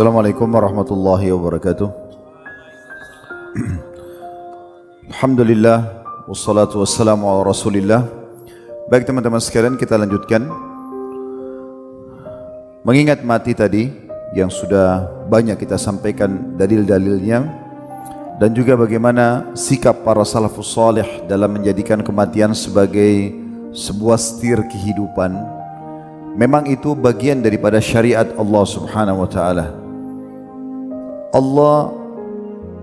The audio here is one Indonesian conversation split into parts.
Assalamualaikum warahmatullahi wabarakatuh. Alhamdulillah wassalatu wassalamu ala Rasulillah. Baik teman-teman sekalian, kita lanjutkan mengingat mati tadi yang sudah banyak kita sampaikan dalil-dalilnya, dan juga bagaimana sikap para salafus salih dalam menjadikan kematian sebagai sebuah setir kehidupan. Memang itu bagian daripada syariat Allah Subhanahu wa taala. Allah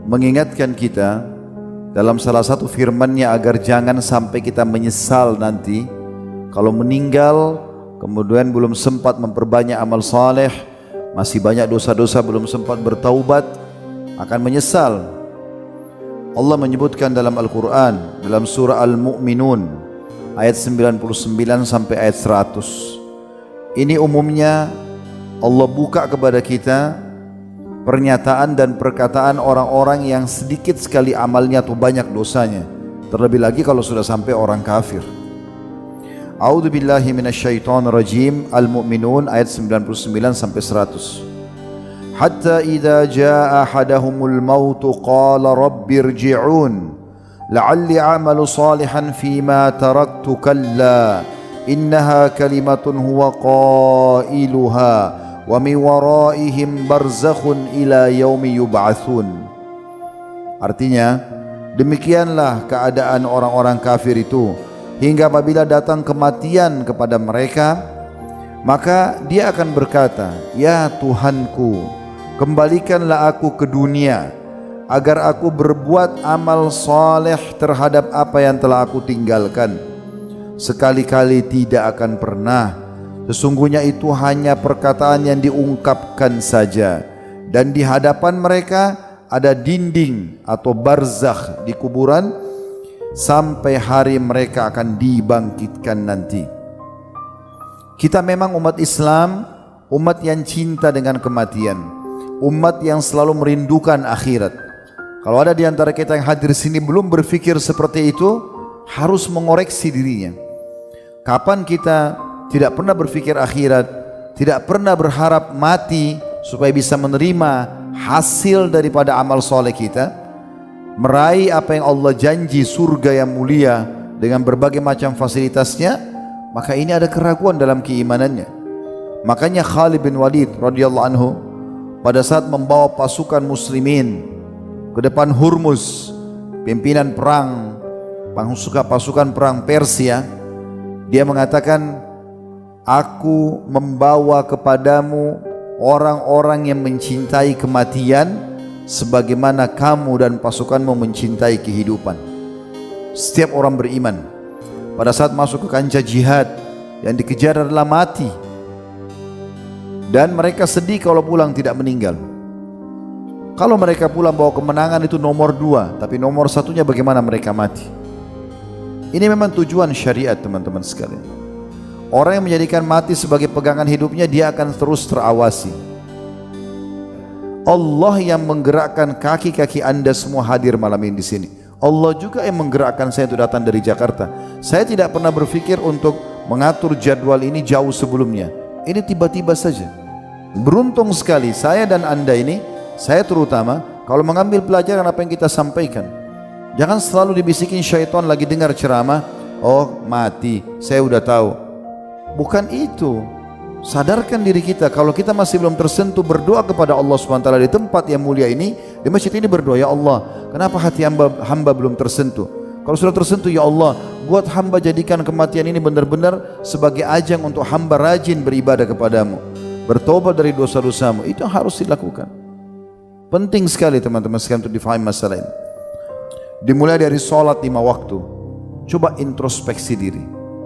mengingatkan kita dalam salah satu firman-Nya agar jangan sampai kita menyesal nanti kalau meninggal kemudian belum sempat memperbanyak amal saleh, masih banyak dosa-dosa belum sempat bertaubat, akan menyesal. Allah menyebutkan dalam Al-Quran dalam surah Al-Mu'minun ayat 99 sampai ayat 100. Ini umumnya Allah buka kepada kita pernyataan dan perkataan orang-orang yang sedikit sekali amalnya atau banyak dosanya, terlebih lagi kalau sudah sampai orang kafir. A'udzu billahi minasyaitonir rajim. Al-Mu'minun ayat 99 sampai 100. Hatta idza jaa ahadahumul maut qala rabbirji'un la'alli a'malu salihan fima taraktu kalla innaha kalimatun huwa qailuha wa min waraihim barzakhun ila yaumi yub'atsun. Artinya, demikianlah keadaan orang-orang kafir itu hingga apabila datang kematian kepada mereka, maka dia akan berkata, "Ya Tuhanku, kembalikanlah aku ke dunia agar aku berbuat amal saleh terhadap apa yang telah aku tinggalkan. Sekali-kali tidak akan pernah. Sesungguhnya itu hanya perkataan yang diungkapkan saja, dan di hadapan mereka ada dinding atau barzakh di kuburan sampai hari mereka akan dibangkitkan nanti." Kita memang umat Islam, umat yang cinta dengan kematian, umat yang selalu merindukan akhirat. Kalau ada di antara kita yang hadir sini belum berpikir seperti itu, harus mengoreksi dirinya. Kapan kita tidak pernah berpikir akhirat, tidak pernah berharap mati supaya bisa menerima hasil daripada amal soleh kita, meraih apa yang Allah janji, surga yang mulia dengan berbagai macam fasilitasnya, maka ini ada keraguan dalam keimanannya. Makanya Khalid bin Walid radhiyallahu anhu pada saat membawa pasukan muslimin ke depan Hurmuz, pimpinan perang pasukan perang Persia, dia mengatakan, "Aku membawa kepadamu orang-orang yang mencintai kematian sebagaimana kamu dan pasukanmu mencintai kehidupan." Setiap orang beriman pada saat masuk ke kancah jihad yang dikejar adalah mati, dan mereka sedih kalau pulang tidak meninggal. Kalau mereka pulang bawa kemenangan itu nomor 2, tapi nomor satunya bagaimana mereka mati. Ini memang tujuan syariat teman-teman sekalian. Orang yang menjadikan mati sebagai pegangan hidupnya, dia akan terus terawasi. Allah yang menggerakkan kaki-kaki Anda semua hadir malam ini di sini. Allah juga yang menggerakkan saya untuk datang dari Jakarta. Saya tidak pernah berpikir untuk mengatur jadwal ini jauh sebelumnya. Ini tiba-tiba saja. Beruntung sekali saya dan Anda ini, saya terutama, kalau mengambil pelajaran apa yang kita sampaikan. Jangan selalu dibisikin syaitan lagi dengar ceramah, "Oh mati, saya udah tahu." Bukan itu. Sadarkan diri kita, kalau kita masih belum tersentuh, berdoa kepada Allah SWT di tempat yang mulia ini, di masjid ini berdoa, "Ya Allah, kenapa hati hamba belum tersentuh? Kalau sudah tersentuh, ya Allah, buat hamba jadikan kematian ini benar-benar sebagai ajang untuk hamba rajin beribadah kepadamu, bertobat dari dosa-dosamu." Itu yang harus dilakukan. Penting sekali teman-teman sekalian untuk difahami masalah ini. Dimulai dari sholat 5 waktu. Coba introspeksi diri.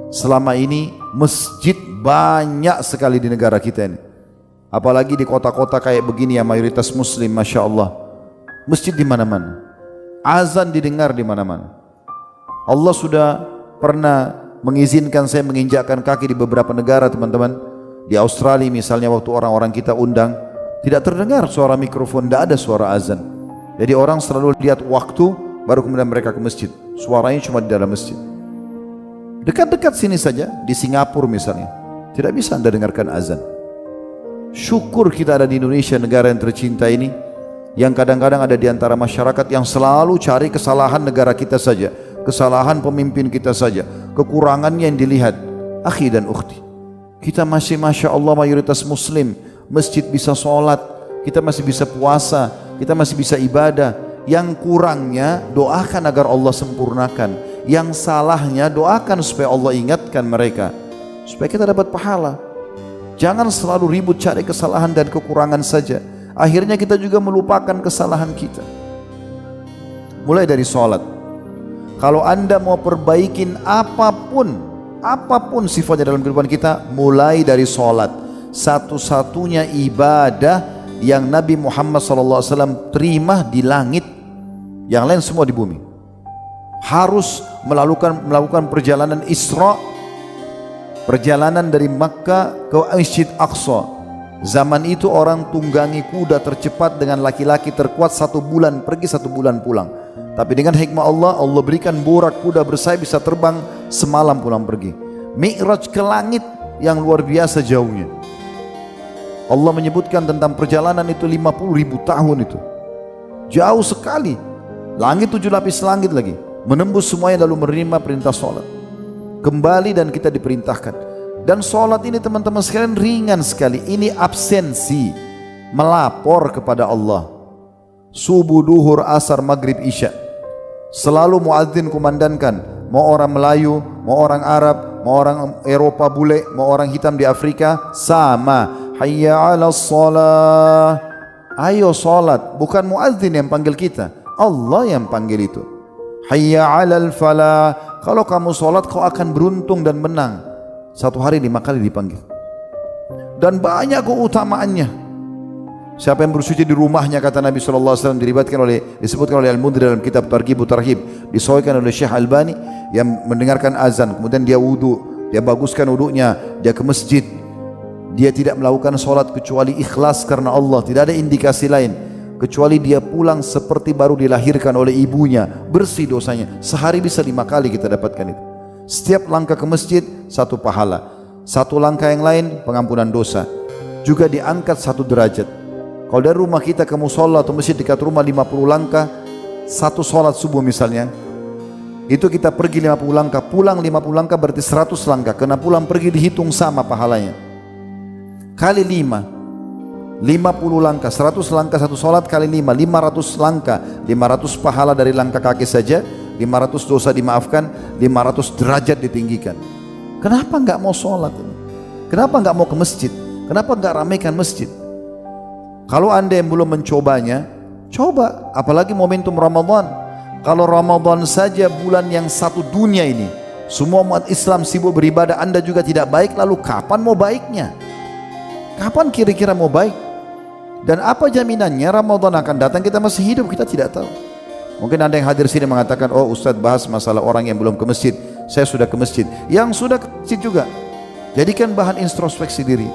Selama ini masjid banyak sekali di negara kita ini, apalagi di kota-kota kayak begini yang mayoritas muslim, Masya Allah. Masjid di mana-mana, azan didengar di mana-mana. Allah sudah pernah mengizinkan saya menginjakkan kaki di beberapa negara teman-teman. Di Australia misalnya, waktu orang-orang kita undang, tidak terdengar suara mikrofon, tidak ada suara azan. Jadi orang selalu lihat waktu baru kemudian mereka ke masjid. Suaranya cuma di dalam masjid. Dekat-dekat sini saja, di Singapura misalnya, tidak bisa Anda dengarkan azan. Syukur kita ada di Indonesia, negara yang tercinta ini, yang kadang-kadang ada di antara masyarakat yang selalu cari kesalahan negara kita saja, kesalahan pemimpin kita saja, kekurangannya yang dilihat. Akhi dan ukhti, kita masih Masya Allah mayoritas muslim, masjid bisa sholat, kita masih bisa puasa, kita masih bisa ibadah. Yang kurangnya doakan agar Allah sempurnakan, yang salahnya doakan supaya Allah ingatkan mereka, supaya kita dapat pahala. Jangan selalu ribut cari kesalahan dan kekurangan saja, akhirnya kita juga melupakan kesalahan kita. Mulai dari sholat. Kalau anda mau perbaikin apapun sifatnya dalam kehidupan kita, mulai dari sholat. Satu-satunya ibadah yang Nabi Muhammad SAW terima di langit, yang lain semua di bumi. Harus melakukan perjalanan Isra, perjalanan dari Makkah ke Masjid Aqsa. Zaman itu orang tunggangi kuda tercepat dengan laki-laki terkuat 1 bulan pergi 1 bulan pulang. Tapi dengan hikmah Allah, Allah berikan borak kuda bersayap bisa terbang semalam pulang pergi. Mi'raj ke langit yang luar biasa jauhnya. Allah menyebutkan tentang perjalanan itu 50.000 tahun itu. Jauh sekali. Langit 7 lapis langit lagi. Menembus semuanya lalu menerima perintah sholat. Kembali dan kita diperintahkan. Dan sholat ini teman-teman sekalian ringan sekali. Ini absensi, melapor kepada Allah. Subuh, duhur, asar, maghrib, isya. Selalu muadzin kumandangkan. Mau orang Melayu, mau orang Arab, mau orang Eropa bule, mau orang hitam di Afrika, sama. Hayya ala sholat. Ayo sholat. Bukan muadzin yang panggil kita, Allah yang panggil itu. Hayya alal falah. Kalau kamu sholat kau akan beruntung dan menang. 1 hari 5 kali dipanggil. Dan banyak keutamaannya. Siapa yang bersuci di rumahnya, kata Nabi SAW, disebutkan oleh Al-Mundhir dalam kitab Targhib Tarhib, disahihkan oleh Syekh Albani, yang mendengarkan azan kemudian dia wudu, dia baguskan wudunya, dia ke masjid, dia tidak melakukan sholat kecuali ikhlas karena Allah, tidak ada indikasi lain, kecuali dia pulang seperti baru dilahirkan oleh ibunya, bersih dosanya. Sehari bisa 5 kali kita dapatkan itu. Setiap langkah ke masjid 1 pahala, 1 langkah yang lain pengampunan dosa, juga diangkat 1 derajat. Kalau dari rumah kita ke musola atau masjid dekat rumah 50 langkah, 1 sholat subuh misalnya, itu kita pergi 50 langkah, pulang 50 langkah berarti 100 langkah, kena pulang pergi dihitung sama pahalanya. Kali 5, 50 langkah, 100 langkah 1 sholat kali 5, 500 langkah, 500 pahala dari langkah kaki saja, 500 dosa dimaafkan, 500 derajat ditinggikan. Kenapa enggak mau sholat? Kenapa enggak mau ke masjid? Kenapa enggak ramaikan masjid? Kalau anda yang belum mencobanya, coba, apalagi momentum Ramadan. Kalau Ramadan saja bulan yang 1 dunia ini, semua umat Islam sibuk beribadah, anda juga tidak baik, lalu kapan mau baiknya? Kapan kira-kira mau baik? Dan apa jaminannya Ramadan akan datang kita masih hidup? Kita tidak tahu. Mungkin anda yang hadir sini mengatakan, oh Ustadz bahas masalah orang yang belum ke masjid. Saya sudah ke masjid. Yang sudah ke masjid juga, jadikan bahan introspeksi diri.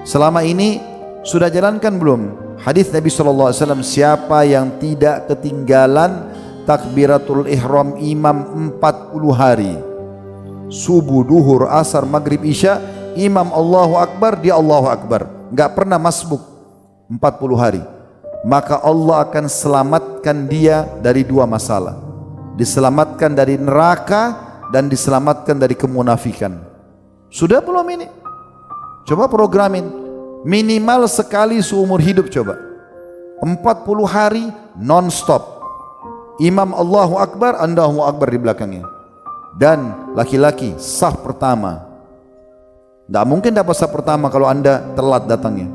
Selama ini sudah jalankan belum hadis Nabi SAW, siapa yang tidak ketinggalan takbiratul ihram imam 40 hari, subuh, duhur, asar, maghrib, isya, imam Allahu Akbar, dia Allahu Akbar, nggak pernah masbuk 40 hari, maka Allah akan selamatkan dia dari 2 masalah, diselamatkan dari neraka dan diselamatkan dari kemunafikan. Sudah belum ini? Coba programin. Minimal sekali seumur hidup, coba 40 hari non-stop, imam Allahu Akbar, anda Allahu Akbar di belakangnya. Dan laki-laki saf pertama, tidak mungkin dapat saf pertama kalau anda telat datangnya.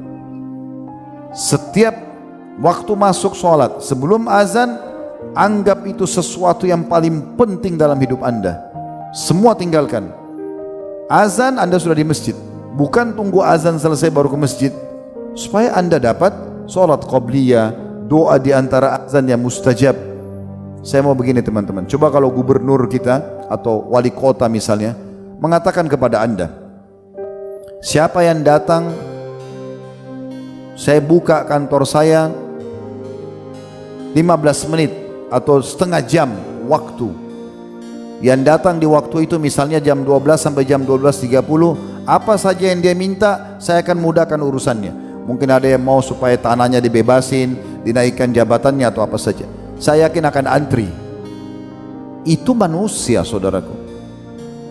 Setiap waktu masuk sholat, sebelum azan, anggap itu sesuatu yang paling penting dalam hidup anda. Semua tinggalkan. Azan anda sudah di masjid, bukan tunggu azan selesai baru ke masjid, supaya anda dapat sholat qabliyah, doa di antara azan yang mustajab. Saya mau begini teman-teman, coba kalau gubernur kita atau wali kota misalnya mengatakan kepada anda, siapa yang datang, saya buka kantor saya 15 menit atau setengah jam waktu, yang datang di waktu itu misalnya jam 12 sampai jam 12.30, apa saja yang dia minta saya akan mudahkan urusannya. Mungkin ada yang mau supaya tanahnya dibebasin, dinaikkan jabatannya atau apa saja. Saya yakin akan antri. Itu manusia, saudaraku.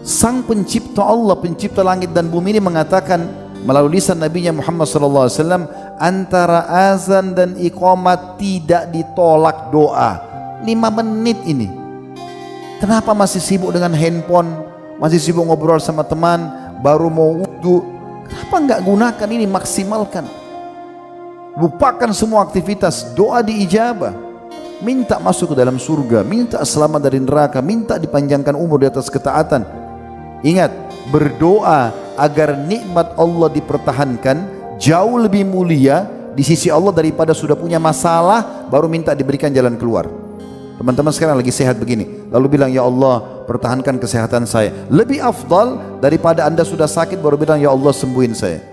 Sang pencipta Allah, pencipta langit dan bumi ini mengatakan melalui lisan Nabi Muhammad SAW, antara azan dan iqamat tidak ditolak doa. 5 menit ini. Kenapa masih sibuk dengan handphone, masih sibuk ngobrol sama teman, baru mau wudu? Kenapa enggak gunakan ini, maksimalkan? Lupakan semua aktivitas, doa diijabah. Minta masuk ke dalam surga, minta selamat dari neraka, minta dipanjangkan umur di atas ketaatan. Ingat, berdoa agar nikmat Allah dipertahankan jauh lebih mulia di sisi Allah daripada sudah punya masalah baru minta diberikan jalan keluar. Teman-teman sekarang lagi sehat begini, lalu bilang, ya Allah pertahankan kesehatan saya, lebih afdal daripada anda sudah sakit baru bilang, ya Allah sembuhin saya.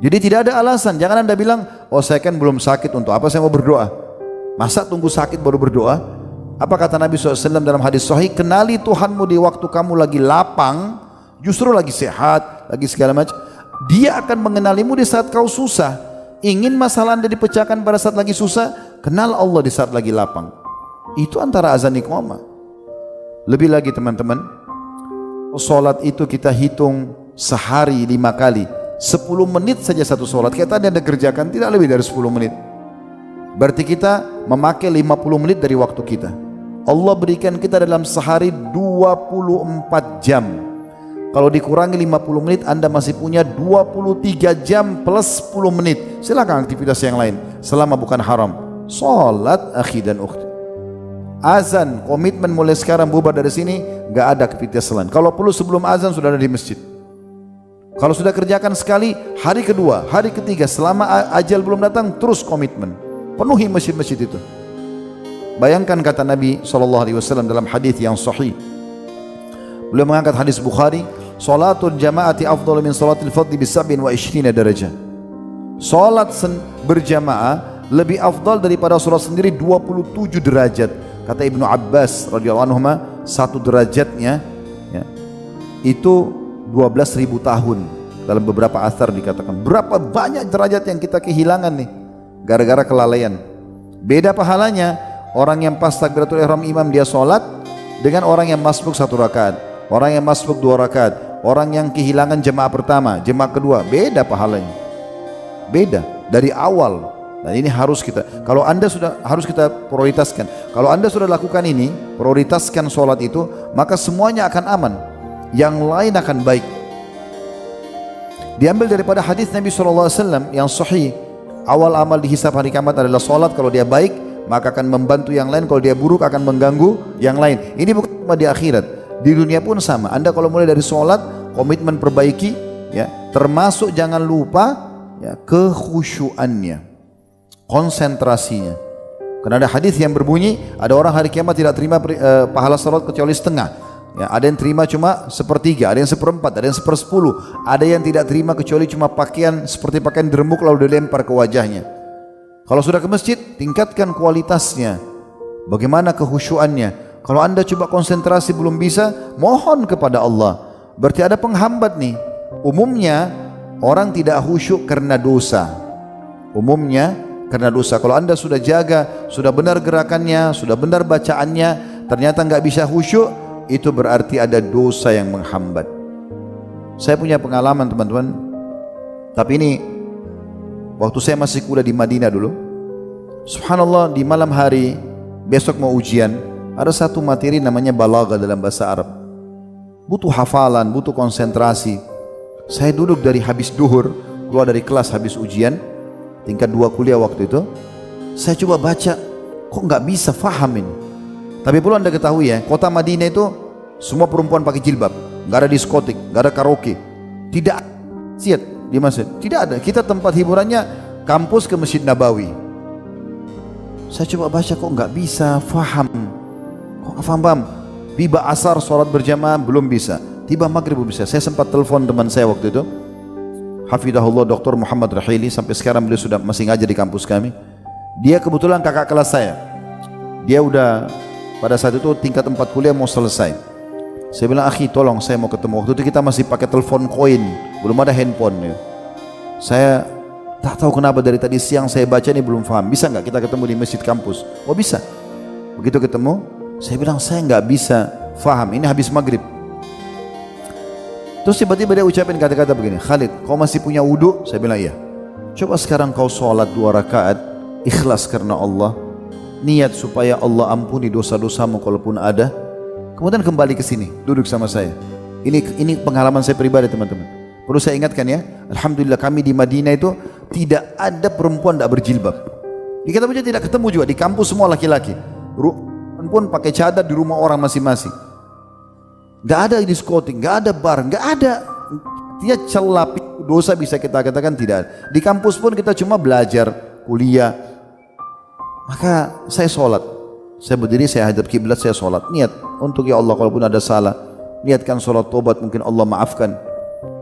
Jadi tidak ada alasan. Jangan anda bilang, oh saya kan belum sakit, untuk apa saya mau berdoa? Masa tunggu sakit baru berdoa? Apa kata Nabi SAW dalam hadis sahih? Kenali Tuhanmu di waktu kamu lagi lapang, justru lagi sehat, lagi segala macam. Dia akan mengenalimu di saat kau susah. Ingin masalah anda dipecahkan pada saat lagi susah, kenal Allah di saat lagi lapang. Itu antara azan iqamah. Lebih lagi teman-teman, solat itu kita hitung sehari 5 kali. 10 menit saja satu solat. Kita tadi anda kerjakan tidak lebih dari 10 menit. Berarti kita memakai 50 menit dari waktu kita. Allah berikan kita dalam sehari 24 jam. Kalau dikurangi 50 menit, anda masih punya 23 jam plus 10 menit. Silakan aktivitas yang lain selama bukan haram. Salat akhi dan ukhti. Azan, komitmen mulai sekarang bubar dari sini, gak ada aktivitas lain. Kalau perlu sebelum azan sudah ada di masjid. Kalau sudah kerjakan sekali, hari kedua, hari ketiga, selama ajal belum datang, terus komitmen. Penuhi masjid-masjid itu. Bayangkan kata Nabi SAW dalam hadis yang sahih. Beliau mengangkat hadis Bukhari, salatul jamaati afdalu min salatil fadli bi 27 darajah. Salat berjamaah lebih afdal daripada salat sendiri 27 derajat. Kata Ibnu Abbas radhiyallahu anhu, satu derajatnya ya, itu 12.000 tahun. Dalam beberapa asar dikatakan berapa banyak derajat yang kita kehilangan nih gara-gara kelalaian. Beda pahalanya orang yang pas takbiratul ihram imam dia sholat dengan orang yang masbuk 1 rakaat, orang yang masbuk 2 rakaat, orang yang kehilangan jemaah pertama, jemaah kedua, beda pahalanya. Beda dari awal. Dan ini harus kita, kalau anda sudah, harus kita prioritaskan. Kalau anda sudah lakukan ini, prioritaskan sholat itu, maka semuanya akan aman, yang lain akan baik. Diambil daripada hadis Nabi SAW yang sahih, awal amal dihisab hari kiamat adalah sholat. Kalau dia baik maka akan membantu yang lain, kalau dia buruk akan mengganggu yang lain. Ini bukan cuma di akhirat, di dunia pun sama. Anda kalau mulai dari sholat, komitmen perbaiki ya, termasuk jangan lupa ya, kekhusyuannya, konsentrasinya. Karena ada hadis yang berbunyi, ada orang hari kiamat tidak terima pahala salat kecuali setengah ya, ada yang terima cuma 1/3, ada yang 1/4, ada yang 1/10, ada yang tidak terima kecuali cuma pakaian seperti pakaian diremuk lalu dilempar ke wajahnya. Kalau sudah ke masjid, tingkatkan kualitasnya, bagaimana kekhusyuannya. Kalau anda coba konsentrasi belum bisa, mohon kepada Allah. Berarti ada penghambat nih. Umumnya orang tidak khusyuk karena dosa, umumnya karena dosa. Kalau anda sudah jaga, sudah benar gerakannya, sudah benar bacaannya, ternyata nggak bisa khusyuk, itu berarti ada dosa yang menghambat. Saya punya pengalaman teman-teman, tapi ini waktu saya masih kuliah di Madinah dulu. Subhanallah, di malam hari besok mau ujian, ada satu materi namanya balaghah dalam bahasa Arab. Butuh hafalan, butuh konsentrasi. Saya duduk dari habis duhur, keluar dari kelas habis ujian, tingkat 2 kuliah waktu itu. Saya coba baca, kok nggak bisa faham ini. Tapi perlu anda ketahui ya, kota Madinah itu semua perempuan pakai jilbab, nggak ada diskotik, nggak ada karaoke, tidak siat di masjid, tidak ada. Kita tempat hiburannya kampus ke Masjid Nabawi. Saya coba baca, kok nggak bisa faham, kok nggak paham. Tiba asar sholat berjamaah belum bisa, tiba maghrib belum bisa. Saya sempat telepon teman saya waktu itu, hafidahullah, Dr. Muhammad Rahili, sampai sekarang beliau sudah masih ngajar di kampus kami. Dia kebetulan kakak kelas saya. Dia udah pada saat itu tingkat 4 kuliah mau selesai. Saya bilang, akhi tolong saya mau ketemu. Waktu itu kita masih pakai telepon koin, belum ada handphone ya. Saya Tak tahu kenapa dari tadi siang saya baca ini belum paham. Bisa nggak kita ketemu di masjid kampus? Oh bisa. Begitu ketemu, saya bilang saya nggak bisa faham. Ini habis maghrib. Terus tiba-tiba dia ucapin kata-kata begini, Khalid, kau masih punya wudu? Saya bilang iya. Coba sekarang kau sholat 2 rakaat, ikhlas karena Allah, niat supaya Allah ampuni dosa-dosamu kalaupun ada. Kemudian kembali ke sini, duduk sama saya. Ini pengalaman saya pribadi teman-teman. Perlu saya ingatkan ya, alhamdulillah kami di Madinah itu tidak ada perempuan tidak berjilbab. Di kita punya tidak ketemu juga, di kampus semua laki-laki. Perempuan pakai cadar di rumah orang masing-masing. Gak ada diskotik, gak ada bar, gak ada. Dia celah dosa bisa kita katakan tidak ada. Di kampus pun kita cuma belajar, kuliah. Maka saya sholat. Saya berdiri, saya hadap kiblat, saya sholat. Niat untuk ya Allah kalaupun ada salah. Niatkan sholat tobat, mungkin Allah maafkan.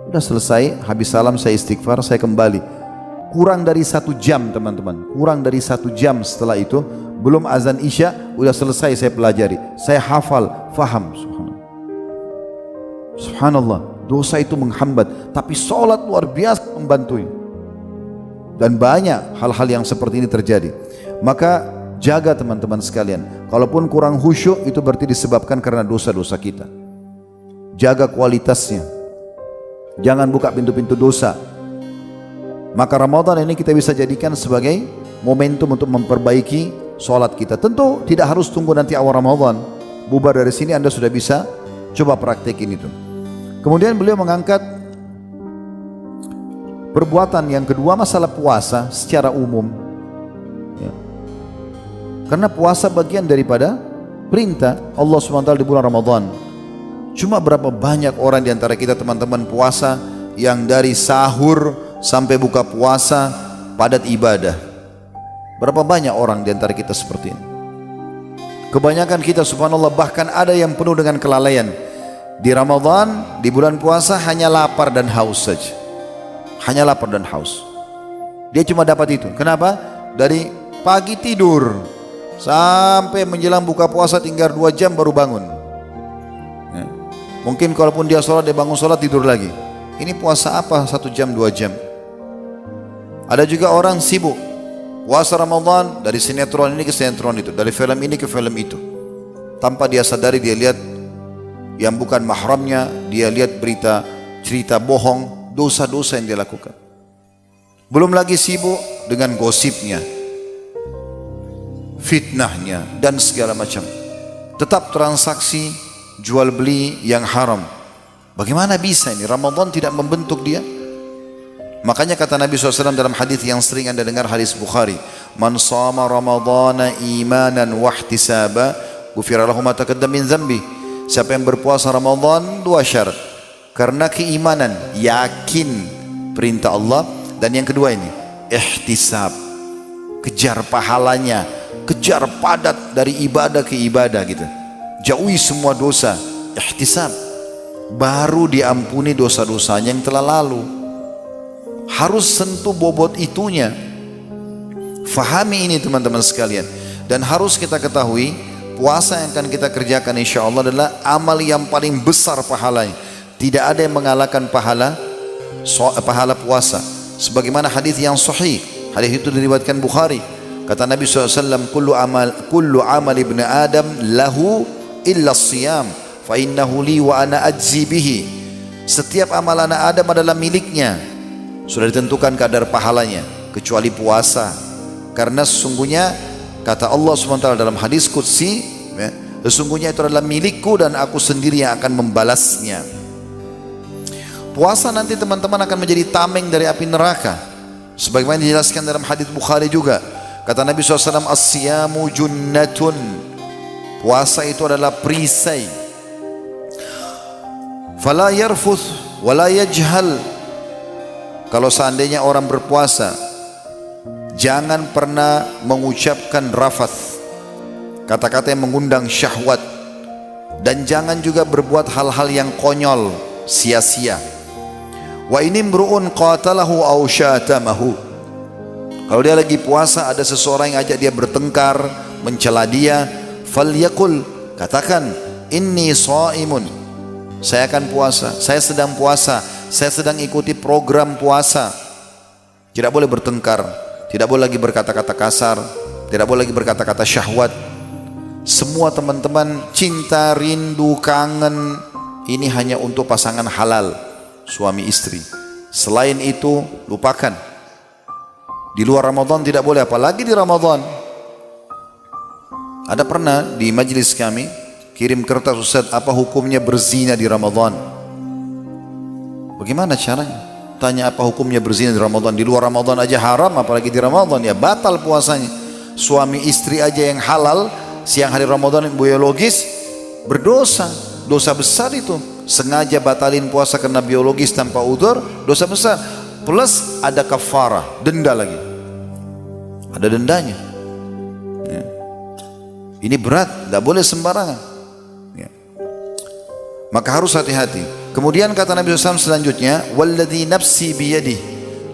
Udah selesai, habis salam saya istighfar, saya kembali. Kurang dari 1 jam teman-teman. Kurang dari 1 jam setelah itu, belum azan isya, udah selesai saya pelajari. Saya hafal, faham. Subhanallah, dosa itu menghambat. Tapi sholat luar biasa membantu. Dan banyak hal-hal yang seperti ini terjadi. Maka jaga teman-teman sekalian. Kalaupun kurang khusyuk, itu berarti disebabkan karena dosa-dosa kita. Jaga kualitasnya. Jangan buka pintu-pintu dosa. Maka Ramadan ini kita bisa jadikan sebagai momentum untuk memperbaiki sholat kita. Tentu tidak harus tunggu nanti awal Ramadan. Bubar dari sini Anda sudah bisa coba praktekin itu. Kemudian beliau mengangkat perbuatan yang kedua, masalah puasa secara umum ya. Karena puasa bagian daripada perintah Allah SWT di bulan Ramadan. Cuma berapa banyak orang di antara kita teman-teman puasa yang dari sahur sampai buka puasa padat ibadah. Berapa banyak orang di antara kita seperti ini. Kebanyakan kita subhanallah bahkan ada yang penuh dengan kelalaian. Di Ramadan, di bulan puasa hanya lapar dan haus saja. Hanya lapar dan haus. Dia cuma dapat itu. Kenapa? Dari pagi tidur sampai menjelang buka puasa tinggal 2 jam baru bangun. Mungkin kalaupun dia sholat, dia bangun sholat tidur lagi. Ini puasa apa 1 jam 2 jam? Ada juga orang sibuk puasa Ramadan dari sinetron ini ke sinetron itu, dari film ini ke film itu. Tanpa dia sadari dia lihat yang bukan mahramnya, dia lihat berita cerita bohong, dosa-dosa yang dia lakukan. Belum lagi sibuk dengan gosipnya, fitnahnya dan segala macam. Tetap transaksi jual beli yang haram. Bagaimana bisa ini? Ramadan tidak membentuk dia. Makanya kata Nabi SAW dalam hadis yang sering Anda dengar, hadis Bukhari, man shama ramadana imanan wahtisaba ghufira lahu ma taqaddama min dzambi. Siapa yang berpuasa Ramadan 2 syarat. Karena keimanan, yakin perintah Allah, dan yang kedua ini ihtisab, kejar pahalanya, kejar padat dari ibadah ke ibadah gitu. Jauhi semua dosa, ihtisab, baru diampuni dosa-dosanya yang telah lalu. Harus sentuh bobot itunya. Fahami ini teman-teman sekalian. Dan harus kita ketahui, puasa yang akan kita kerjakan insya Allah adalah amal yang paling besar pahalanya. Tidak ada yang mengalahkan pahala puasa. Sebagaimana hadis yang sahih, hadis itu diriwayatkan Bukhari. Kata Nabi SAW, kullu amal ibn Adam lahu illa siyam fa innahu li wa ana ajzi bihi. Setiap amal anak Adam adalah miliknya, sudah ditentukan kadar pahalanya, kecuali puasa. Karena sesungguhnya kata Allah SWT dalam hadis qudsi ya, sesungguhnya itu adalah milikku dan aku sendiri yang akan membalasnya. Puasa nanti teman-teman akan menjadi tameng dari api neraka, sebagaimana dijelaskan dalam hadis Bukhari juga. Kata Nabi SAW, as-siyamu junnatun, puasa itu adalah perisai. Fala yarfuth wala yajhal. Kalau seandainya orang berpuasa, jangan pernah mengucapkan rafath, kata-kata yang mengundang syahwat, dan jangan juga berbuat hal-hal yang konyol, sia-sia. Wa ini imru'un qatalahu aw syatamahu. Kalau dia lagi puasa, ada seseorang yang ajak dia bertengkar, mencela dia, falyaqul, katakan, inni shaimun, saya akan puasa, saya sedang puasa, saya sedang ikuti program puasa. Tidak boleh bertengkar, tidak boleh lagi berkata-kata kasar, tidak boleh lagi berkata-kata syahwat. Semua teman-teman cinta, rindu, kangen ini hanya untuk pasangan halal, suami istri. Selain itu lupakan. Di luar Ramadan tidak boleh, apalagi di Ramadan. Ada pernah di majelis kami kirim kertas, Ustaz, apa hukumnya berzina di Ramadan? Bagaimana caranya? Tanya apa hukumnya berzina di Ramadan? Di luar Ramadan aja haram, apalagi di Ramadan, ya batal puasanya. Suami istri aja yang halal siang hari Ramadan biologis berdosa, dosa besar itu. Sengaja batalin puasa karena biologis tanpa udzur, dosa besar. Plus ada kafarah, denda lagi. Ada dendanya. Ya. Ini berat, tidak boleh sembarangan. Ya. Maka harus hati-hati. Kemudian kata Nabi SAW selanjutnya, walladzi nafsi biyadih,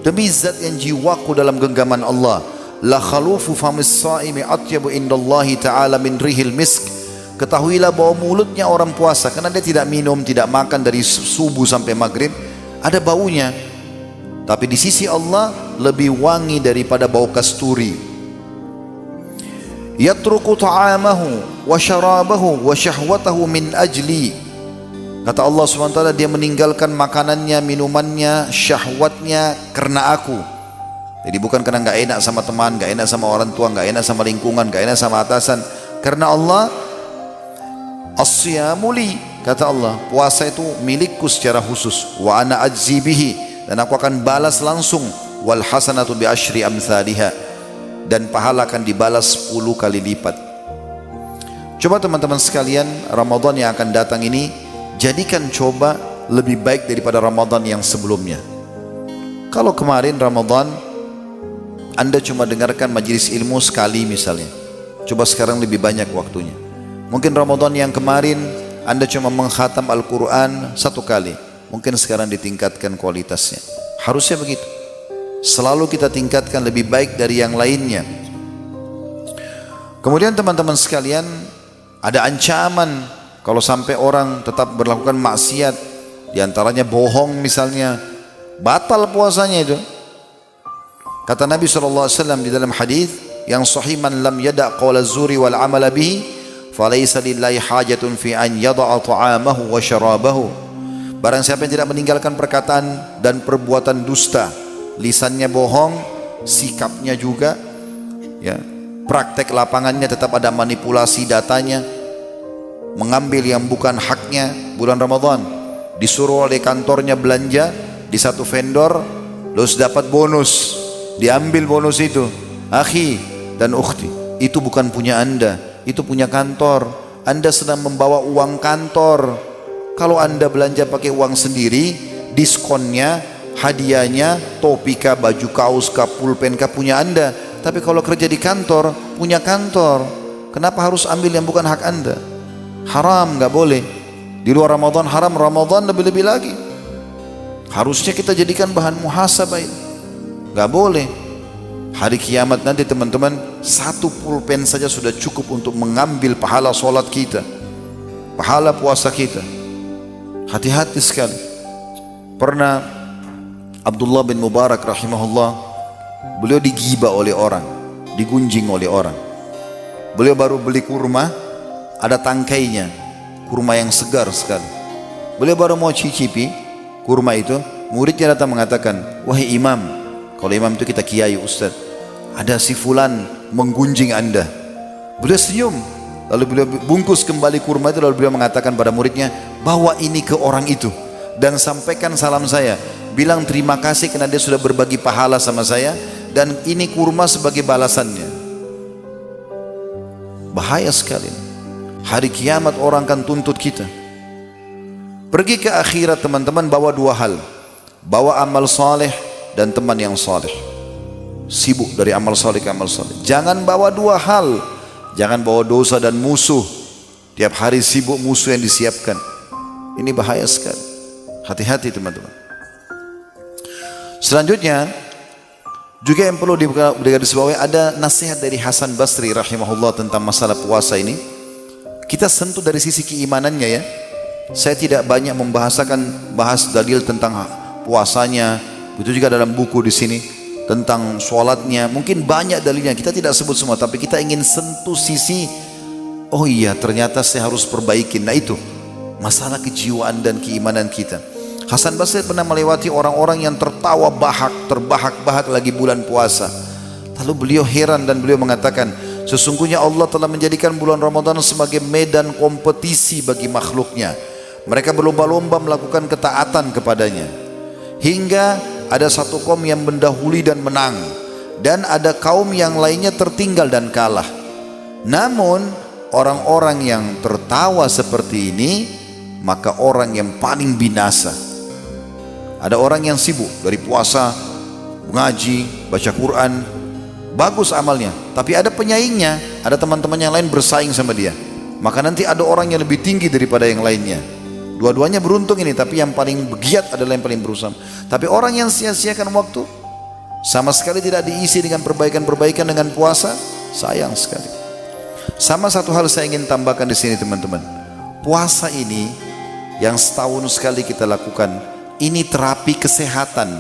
demi zat yang jiwaku dalam genggaman Allah, la khalufu famis saimi atyabu indallahi ta'ala min rihil misk. Ketahuilah bahwa mulutnya orang puasa, karena dia tidak minum, tidak makan dari subuh sampai maghrib, ada baunya, tapi di sisi Allah lebih wangi daripada bau kasturi. Yatruku ta'amahu wa syarabahu wa syahwatahu min ajli. Kata Allah SWT, dia meninggalkan makanannya, minumannya, syahwatnya karena aku. Jadi bukan karena gak enak sama teman, gak enak sama orang tua, gak enak sama lingkungan, gak enak sama atasan. Karena Allah, as-siyamu li, kata Allah, puasa itu milikku secara khusus. Wa ana ajzi bihi, dan aku akan balas langsung. Wal hasanatu bi asyri amthaliha, dan pahala akan dibalas 10 kali lipat. Coba teman-teman sekalian, Ramadan yang akan datang ini jadikan coba lebih baik daripada Ramadan yang sebelumnya. Kalau kemarin Ramadan Anda cuma dengarkan majelis ilmu sekali misalnya, coba sekarang lebih banyak waktunya. Mungkin Ramadan yang kemarin Anda cuma mengkhatam Al-Quran 1 kali, mungkin sekarang ditingkatkan kualitasnya. Harusnya begitu. Selalu kita tingkatkan lebih baik dari yang lainnya. Kemudian teman-teman sekalian, ada ancaman kalau sampai orang tetap berlakukan maksiat, diantaranya bohong misalnya, batal puasanya itu. Kata Nabi SAW di dalam hadis yang sahih, man lam yada' qawla zuri wal amala bihi falaysa lillahi hajatun fi an yada'a ta'amahu wa syarabahu. Barang siapa yang tidak meninggalkan perkataan dan perbuatan dusta, lisannya bohong, sikapnya juga, ya, praktek lapangannya tetap ada manipulasi datanya, mengambil yang bukan haknya. Bulan Ramadan disuruh oleh kantornya belanja di satu vendor, terus dapat bonus, diambil bonus itu. Akhi dan ukhti, itu bukan punya Anda, itu punya kantor. Anda sedang membawa uang kantor. Kalau Anda belanja pakai uang sendiri, diskonnya, hadiahnya, topika, baju kaos, pulpen punya Anda. Tapi kalau kerja di kantor, punya kantor. Kenapa harus ambil yang bukan hak Anda? Haram, nggak boleh. Di luar Ramadan haram, Ramadan lebih-lebih lagi. Harusnya kita jadikan bahan muhasabah ini. Nggak boleh. Hari kiamat nanti teman-teman, 1 pulpen saja sudah cukup untuk mengambil pahala solat kita, pahala puasa kita. Hati-hati sekali. Pernah Abdullah bin Mubarak rahimahullah, beliau digibah oleh orang, digunjing oleh orang. Beliau baru beli kurma, ada tangkainya, kurma yang segar sekali. Beliau baru mau cicipi kurma itu, muridnya datang mengatakan, wahai imam, kalau imam itu kita kiai, ustaz, ada si fulan menggunjing Anda. Beliau senyum, lalu beliau bungkus kembali kurma itu, lalu beliau mengatakan pada muridnya, bawa ini ke orang itu dan sampaikan salam saya, bilang terima kasih karena dia sudah berbagi pahala sama saya, dan ini kurma sebagai balasannya. Bahaya sekali. Hari kiamat orang akan tuntut kita. Pergi ke akhirat teman-teman, bawa 2 hal, bawa amal saleh dan teman yang saleh. Sibuk dari amal saleh ke amal saleh. Jangan bawa 2 hal. Jangan bawa dosa dan musuh. Tiap hari sibuk musuh yang disiapkan. Ini bahaya sekali. Hati-hati teman-teman. Selanjutnya juga yang perlu digarisbawahi, ada nasihat dari Hasan Basri rahimahullah tentang masalah puasa ini. Kita sentuh dari sisi keimanannya ya. Saya tidak banyak bahas dalil tentang puasanya. Itu juga dalam buku di sini. tentang sholatnya, mungkin banyak dalilnya, kita tidak sebut semua, tapi kita ingin sentuh sisi, oh iya ternyata saya harus perbaikin. Nah itu masalah kejiwaan dan keimanan kita. Hasan Basri pernah melewati orang-orang yang tertawa terbahak-bahak lagi bulan puasa. Lalu beliau heran dan beliau mengatakan, sesungguhnya Allah telah menjadikan bulan Ramadan sebagai medan kompetisi bagi makhluknya. Mereka berlomba-lomba melakukan ketaatan kepadanya, hingga ada satu kaum yang mendahului dan menang, dan ada kaum yang lainnya tertinggal dan kalah. Namun orang-orang yang tertawa seperti ini, maka orang yang paling binasa. Ada orang yang sibuk dari puasa, ngaji, baca Quran, bagus amalnya, tapi ada penyaingnya, ada teman-teman yang lain bersaing sama dia, maka nanti ada orang yang lebih tinggi daripada yang lainnya. Dua-duanya beruntung ini, tapi yang paling begiat adalah yang paling berusaha. Tapi orang yang sia-siakan waktu, sama sekali tidak diisi dengan perbaikan-perbaikan dengan puasa, sayang sekali. Sama satu hal saya ingin tambahkan di sini teman-teman. Puasa ini yang setahun sekali kita lakukan, ini terapi kesehatan.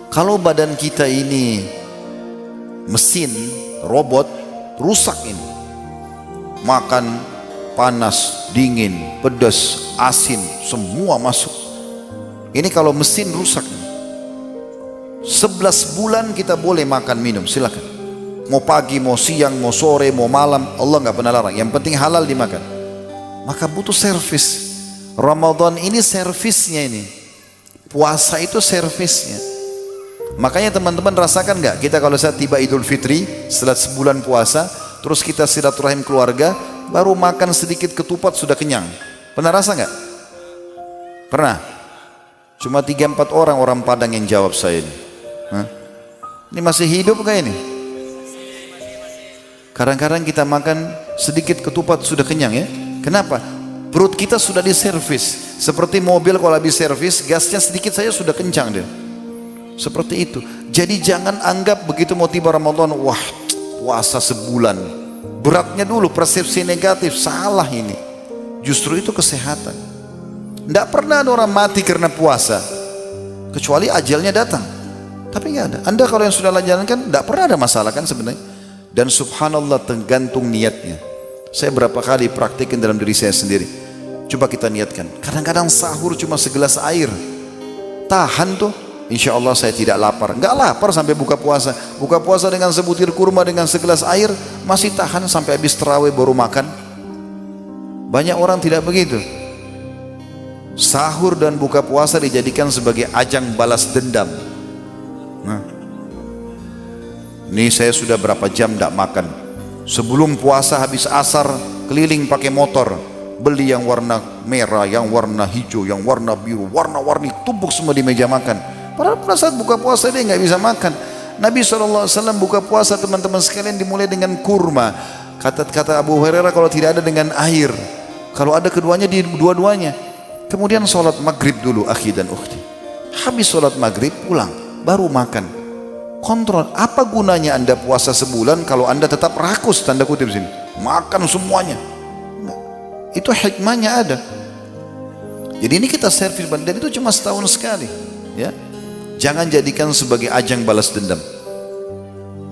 Kalau badan kita ini mesin, robot, rusak ini. Makan panas, dingin, pedas, asin, semua masuk. Ini kalau mesin rusak. 11 bulan kita boleh makan minum, silakan. Mau pagi, mau siang, mau sore, mau malam, Allah nggak pernah larang. Yang penting halal dimakan. Maka butuh servis. Ramadan ini servisnya ini. Puasa itu servisnya. Makanya teman-teman rasakan nggak? Kita kalau saya tiba Idul Fitri setelah sebulan puasa, terus kita silaturahim keluarga, baru makan sedikit ketupat sudah kenyang. Pernah rasa nggak? Pernah? Cuma 3-4 orang Padang yang jawab saya ini. Hah? Ini masih hidup kayak ini? Kadang-kadang kita makan sedikit ketupat sudah kenyang ya. Kenapa? Perut kita sudah diservis. Seperti mobil kalau habis servis, gasnya sedikit saja sudah kencang dia. Seperti itu. Jadi jangan anggap begitu mau tiba Ramadan, wah puasa sebulan, beratnya dulu, persepsi negatif, salah ini. Justru itu kesehatan. Tidak pernah ada orang mati karena puasa, kecuali ajalnya datang. Tapi nggak ada. Anda kalau yang sudah jalankan, tidak pernah ada masalah kan sebenarnya. Dan subhanallah tergantung niatnya. Saya berapa kali praktikin dalam diri saya sendiri. Coba kita niatkan. Kadang-kadang sahur cuma segelas air, tahan tuh. Insya Allah saya tidak lapar. Enggak lapar sampai buka puasa. Buka puasa dengan sebutir kurma dengan segelas air, masih tahan sampai habis tarawih baru makan. Banyak orang tidak begitu. Sahur dan buka puasa dijadikan sebagai ajang balas dendam. Nah, ini saya sudah berapa jam tidak makan. Sebelum puasa habis asar keliling pakai motor, beli yang warna merah, yang warna hijau, yang warna biru, warna-warni, tumpuk semua di meja makan. Padahal pada saat buka puasa dia nggak bisa makan. Nabi SAW buka puasa teman-teman sekalian dimulai dengan kurma. Kata Abu Hurairah kalau tidak ada dengan air, kalau ada keduanya di dua-duanya. Kemudian sholat maghrib dulu akhi dan ukhti. Habis sholat maghrib pulang baru makan. Kontrol. Apa gunanya anda puasa sebulan kalau anda tetap rakus, tanda kutip sini, makan semuanya? Itu hikmahnya ada. Jadi ini kita servis dan itu cuma setahun sekali ya. Jangan jadikan sebagai ajang balas dendam.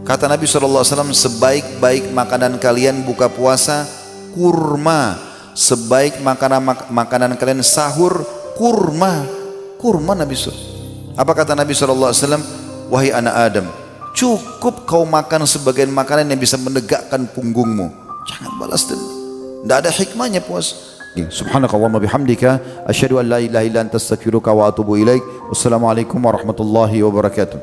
Kata Nabi SAW, sebaik-baik makanan kalian buka puasa, kurma. Sebaik makanan kalian sahur, kurma. Kurma Nabi SAW. Apa kata Nabi SAW? Wahai anak Adam, cukup kau makan sebagian makanan yang bisa menegakkan punggungmu. Jangan balas dendam. Tidak ada hikmahnya puasa. Subhanakallahumma bihamdika asyhadu an la ilaha illa anta astaghfiruka wa atubu ilaik. Wassalamualaikum warahmatullahi wabarakatuh.